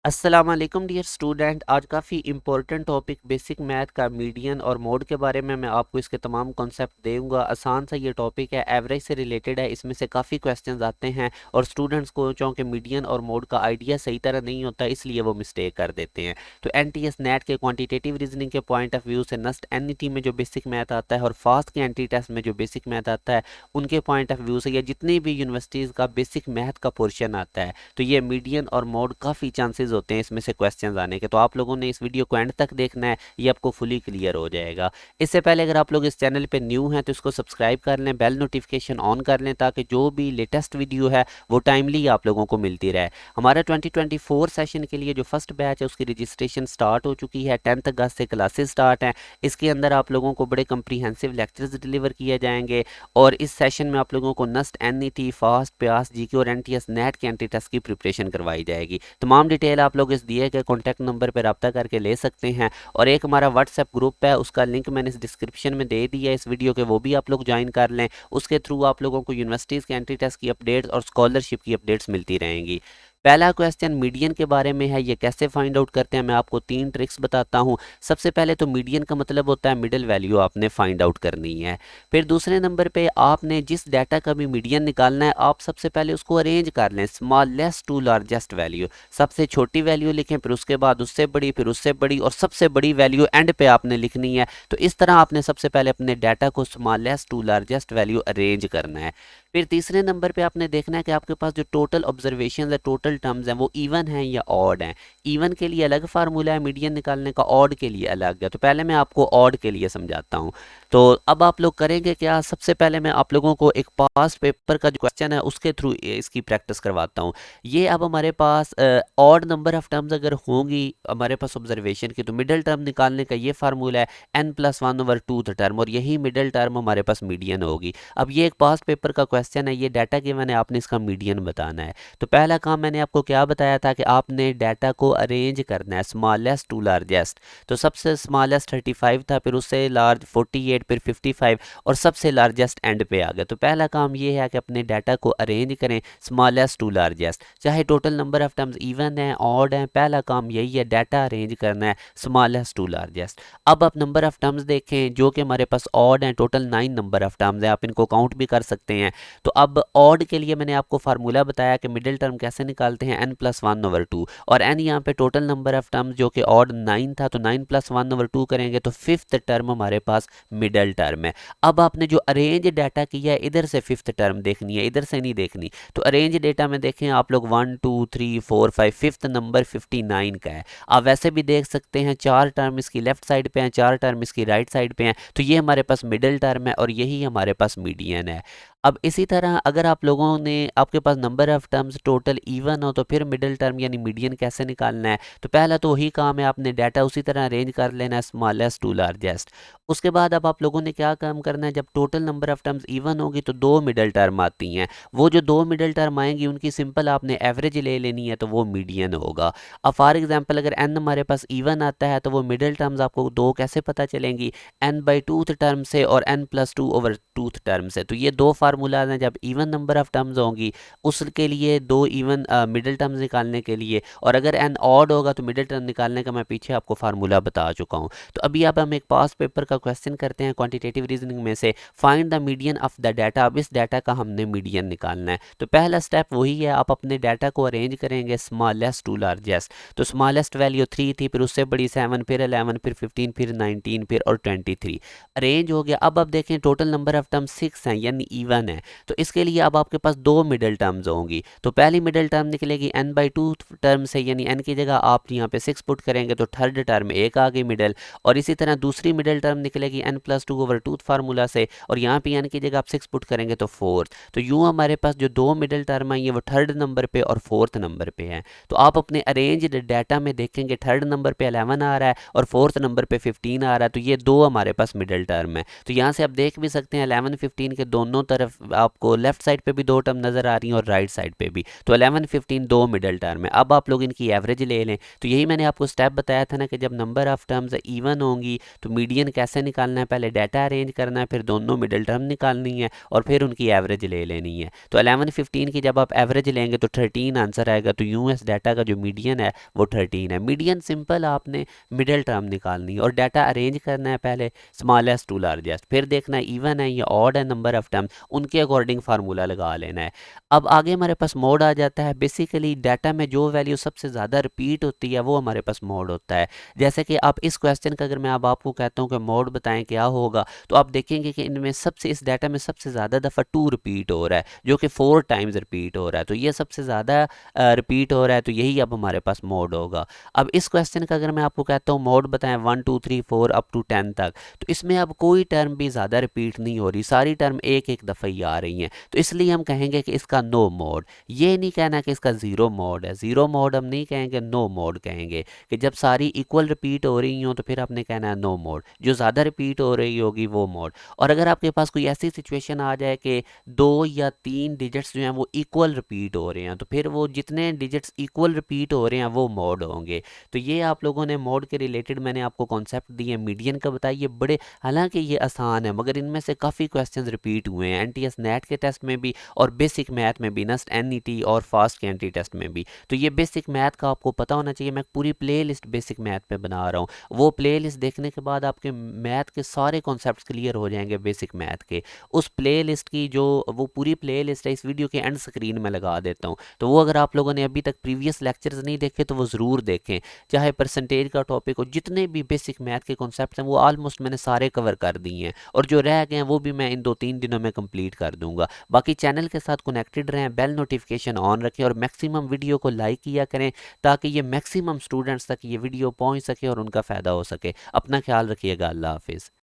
अस्सलाम वालेकुम dear student. आज काफ़ी इंपॉर्टेंट टॉपिक बेसिक मैथ का मीडियन और मोड के बारे में मैं आपको इसके तमाम कॉन्सेप्ट दूंगा। आसान सा ये टॉपिक है, एवरेज से रिलेटेड है। इसमें से काफ़ी क्वेश्चंस आते हैं और स्टूडेंट्स को चूँकि मीडियन और मोड का आइडिया सही तरह नहीं होता, इसलिए वो मिस्टेक कर देते हैं। तो NTS नेट के क्वान्टिटेटिव रीजनिंग के पॉइंट ऑफ व्यू से नस्ट NET में जो बेसिक मैथ आता है और फास्ट के एंटी टेस्ट में जो बेसिक मैथ आता है, उनके पॉइंट ऑफ व्यू से या जितनी भी यूनिवर्सिटीज़ का बेसिक मैथ का पोर्शन आता है, तो ये मीडियन और मोड काफ़ी चांसेस होते हैं इसमें से क्वेश्चंस आने के। तो आप लोगों ने इस वीडियो को एंड तक देखना है, ये आपको फुली क्लियर हो जाएगा। इससे पहले अगर आप लोग इस चैनल पे न्यू हैं तो इसको सब्सक्राइब कर लें, बेल नोटिफिकेशन ऑन कर लें, ताकि जो भी लेटेस्ट वीडियो है वो टाइमली आप लोगों को मिलती रहे। हमारा 2024 सेशन के लिए जो फर्स्ट बैच है उसकी रजिस्ट्रेशन स्टार्ट हो चुकी है। 10 अगस्त से क्लासेस स्टार्ट हैं। इसके अंदर आप लोगों को बड़े कंप्रीहेंसिव लेक्चर्स डिलीवर किए जाएंगे और इस सेशन में आप लोगों को नस्ट NET, फास्ट, प्यास, GK और NTS नेट के एंटी टेस्ट की प्रिपरेशन करवाई जाएगी। तमाम डिटेल आप लोग इस दिए गए कॉन्टैक्ट नंबर पर रब्ता करके ले सकते हैं और एक हमारा व्हाट्सएप ग्रुप है, उसका लिंक मैंने इस डिस्क्रिप्शन में दे दिया है इस वीडियो के, वो भी आप लोग ज्वाइन कर लें। उसके थ्रू आप लोगों को यूनिवर्सिटीज़ के एंट्री टेस्ट की अपडेट्स और स्कॉलरशिप की अपडेट्स मिलती रहेंगी। पहला क्वेश्चन मीडियन के बारे में है। ये कैसे फाइंड आउट करते हैं, मैं आपको 3 ट्रिक्स बताता हूँ। सबसे पहले तो मीडियन का मतलब होता है मिडिल वैल्यू आपने फाइंड आउट करनी है। फिर दूसरे नंबर पे आपने जिस डाटा का भी मीडियन निकालना है, आप सबसे पहले उसको अरेंज कर लें, स्मॉलेस्ट टू लार्जेस्ट वैल्यू। सबसे छोटी वैल्यू लिखें, फिर उसके बाद उससे बड़ी, फिर उससे बड़ी और सबसे बड़ी वैल्यू एंड पे आपने लिखनी है। तो इस तरह आपने सबसे पहले अपने डाटा को smallest to largest value arrange करना है। फिर तीसरे नंबर पे आपने देखना है कि आपके पास जो टोटल ऑब्जर्वेशन है, टोटल टर्म्स हैं, वो इवन हैं या ऑड हैं। इवन के लिए अलग फार्मूला है मीडियन निकालने का, ऑड के लिए अलग है। तो पहले मैं आपको ऑड के लिए समझाता हूँ। तो अब आप लोग करेंगे क्या, सबसे पहले मैं आप लोगों को एक पास्ट पेपर का जो क्वेश्चन है उसके थ्रू इसकी प्रैक्टिस करवाता हूँ। ये अब हमारे पास ऑड नंबर ऑफ टर्म्स अगर होंगी हमारे पास ऑब्जर्वेशन की, तो मिडल टर्म निकालने का ये फार्मूला है n+1/2th टर्म, और यही मिडल टर्म हमारे पास मीडियन होगी। अब ये एक पास्ट पेपर का क्वेश्चन है, ये डाटा गिवन है, आपने इसका मीडियन बताना है। तो पहला काम मैंने आपको क्या बताया था कि आपने डाटा को अरेंज करना है स्मॉलेस्ट टू लार्जेस्ट। तो सबसे स्मॉलेस्ट 35 था, फिर उससे लार्ज 48, फिर 55 और सबसे लार्जेस्ट एंड पे आ गया। तो पहला काम ये है कि अपने डाटा को अरेंज करें स्मॉलेस्ट टू लार्जेस्ट, चाहे total number of terms even है ऑड है, पहला काम यही है, डाटा अरेंज करना है स्मॉलेस्ट टू लार्जेस्ट। अब आप नंबर ऑफ टर्म्स देखें जो कि हमारे पास ऑड हैं, टोटल 9 नंबर ऑफ टर्म्स है, आप इनको काउंट भी कर सकते हैं। तो अब ऑड के लिए मैंने आपको फार्मूला बताया कि मिडिल टर्म कैसे निकालते हैं, n+1/2, और n यहाँ पे टोटल नंबर ऑफ टर्म्स जो कि ऑड 9 था, तो 9+1/2 करेंगे तो फिफ्थ टर्म हमारे पास मिडल टर्म है। अब आपने जो अरेंज डाटा किया है इधर से फिफ्थ टर्म देखनी है, इधर से नहीं देखनी। तो अरेंज डेटा में देखें आप लोग 1 2 3 4 5, फिफ्थ नंबर 59 का है। आप वैसे भी देख सकते हैं 4 टर्म इसकी लेफ्ट साइड पे हैं, 4 टर्म इसकी राइट साइड पे हैं, तो ये हमारे पास मिडल टर्म है और यही हमारे पास मीडियन है। अब इसी तरह अगर आप लोगों ने, आपके पास number of terms total even हो, तो फिर मिडिल टर्म यानी मीडियन कैसे निकालना है। तो पहला तो वही काम है, आपने डाटा उसी तरह अरेंज कर लेना है स्मॉलेस्ट टू लार्जेस्ट। उसके बाद अब आप लोगों ने क्या काम करना है, जब total number of terms even होगी तो 2 मिडल टर्म आती हैं, वो जो 2 मिडल टर्म आएंगी उनकी सिंपल आपने एवरेज ले लेनी है, तो वो मीडियन होगा। अब फॉर एग्जाम्पल अगर n हमारे पास इवन आता है तो वो मिडल टर्म्स आपको 2 कैसे पता चलेंगी, n/2th टर्म से और n+2/2th टर्म से। तो ये दो फार्मूलाज हैं जब इवन नंबर ऑफ टर्म्स होंगी उसके लिए, दो इवन मिडल टर्म्स निकालने के लिए, और अगर n ऑड होगा तो मिडल टर्म निकालने का मैं पीछे आपको फार्मूला बता चुका हूँ। तो अभी अब हम एक पास्ट पेपर का क्वेश्चन करते हैं क्वांटिटेटिव रीजनिंग में से, find the median of the data. अब इस डाटा का हमने मीडियन निकालना है। तो पहला स्टेप वही है, आप अपने डाटा को अरेंज करेंगे स्मॉलेस्ट टू लार्जेस्ट। तो स्मॉलेस्ट वैल्यू 3 थी, फिर उससे बड़ी 7, फिर 11, फिर 15, फिर 19, फिर और 23 अरेंज हो गया। अब देखें टोटल नंबर ऑफ टर्म 6 हैं यानी इवन है। तो इसके लिए अब आपके पास 2 मिडल टर्म्स होंगी। तो पहली मिडल टर्म निकलेगी n/2 टर्म से, यानी n की जगह आप यहाँ पे 6 पुट करेंगे तो थर्ड टर्म एक आ गई मिडल। और इसी तरह दूसरी मिडल टर्म निकलेगी n+2/2 फार्मूला से, और यहाँ पे n की जगह आप 6 पुट करेंगे तो फोर्थ। तो यूँ हमारे पास जो 2 मिडल टर्म आई है वो थर्ड नंबर पे और फोर्थ नंबर पे है। तो आप अपने अरेंज्ड डाटा में देखेंगे थर्ड नंबर पे 11 आ रहा है और फोर्थ नंबर पे 15 आ रहा है, तो ये दो हमारे पास मिडल टर्म है। तो यहाँ से आप देख भी सकते हैं 11 15 के दोनों तरफ आपको लेफ्ट साइड पे भी 2 टर्म नजर आ रही हैं और राइट साइड पे भी। तो 11 15 दो मिडल टर्म है। अब आप लोग इनकी एवरेज ले लें। तो यही मैंने आपको स्टेप बताया था ना कि जब नंबर ऑफ टर्म्स इवन होंगी तो मीडियन कैसे कैसे निकालना है, पहले डाटा अरेंज करना है, फिर दोनों मिडिल टर्म निकालनी है और फिर उनकी एवरेज ले लेनी है। तो 11 15 की जब आप एवरेज लेंगे तो 13 आंसर आएगा। तो यूएस डाटा का जो मीडियन है वो 13 है। मीडियन सिंपल, आपने मिडिल टर्म निकालनी है और डाटा अरेंज करना है पहले स्मॉलेस्ट टू लार्जेस्ट, फिर देखना है इवन है या ऑड है नंबर ऑफ टर्म, उनके अकॉर्डिंग फार्मूला लगा लेना है। अब आगे हमारे पास मोड आ जाता है। बेसिकली डाटा में जो वैल्यू सबसे ज़्यादा रिपीट होती है वो हमारे पास मोड होता है। जैसे कि आप इस क्वेश्चन का अगर मैं अब आपको कहता हूँ कि मोड बताएं क्या होगा, तो आप देखेंगे कि इनमें सबसे, इस डाटा में सबसे ज़्यादा दफ़ा 2 रिपीट हो रहा है, जो कि 4 टाइम्स रिपीट हो रहा है। तो ये सबसे ज़्यादा रिपीट हो रहा है, तो यही अब हमारे पास मोड होगा। अब इस क्वेश्चन का अगर मैं आपको कहता हूँ मोड बताएं 1 2 3 4 अप टू 10 तक, तो इसमें अब कोई टर्म भी ज़्यादा रिपीट नहीं हो रही, सारी टर्म एक एक दफ़ा ही आ रही हैं। तो इसलिए हम कहेंगे कि इसका नो मोड। ये नहीं कहना कि इसका ज़ीरो मोड है, ज़ीरो मोड हम नहीं कहेंगे, नो मोड कहेंगे। कि जब सारी इक्वल रिपीट हो रही हो तो फिर आपने कहना है नो मोड, जो ज़्यादा रिपीट हो रही होगी वो मोड। और अगर आपके पास कोई ऐसी सिचुएशन आ जाए कि 2 या 3 डिजिट्स जो हैं वो इक्वल रिपीट हो रहे हैं, तो फिर वो जितने डिजिट्स इक्वल रिपीट हो रहे हैं वो मोड होंगे। तो ये आप लोगों ने मोड के रिलेटेड मैंने आपको कॉन्सेप्ट दिए, मीडियन का बताइए बड़े, हालांकि ये आसान है मगर इनमें से काफ़ी क्वेश्चंस रिपीट हुए हैं एनटीएस नेट के टेस्ट में भी और बेसिक मैथ में भी, नस्ट एनईटी और फास्ट के एंट्री टेस्ट में भी। तो ये बेसिक मैथ का आपको पता होना चाहिए। मैं पूरी प्ले लिस्ट बेसिक मैथ पे बना रहा हूँ, वो प्ले लिस्ट देखने के बाद आपके मैथ के सारे कॉन्सेप्ट क्लियर हो जाएंगे बेसिक मैथ के। उस प्ले लिस्ट की जो वो पूरी प्ले लिस्ट है इस वीडियो के एंड स्क्रीन में लगा देता हूँ, तो वो अगर आप लोगों ने अभी तक प्रीवियस लेक्चर्स नहीं देखे तो वो ज़रूर देखें। चाहे परसेंटेज का टॉपिक हो, जितने भी बेसिक मैथ के कॉन्सेप्ट हैं वो ऑलमोस्ट मैंने सारे कवर कर दिए हैं, और जो रह गए हैं वो भी मैं इन 2 3 दिनों में कंप्लीट कर दूंगा। बाकी चैनल के साथ कनेक्टेड रहें, बेल नोटिफिकेशन ऑन रखें और मैक्सिमम वीडियो को लाइक किया करें ताकि ये मैक्सिमम स्टूडेंट्स तक ये वीडियो पहुंच सके और उनका फ़ायदा हो सके। अपना ख्याल रखिएगा। अल्लाह हाफिज़।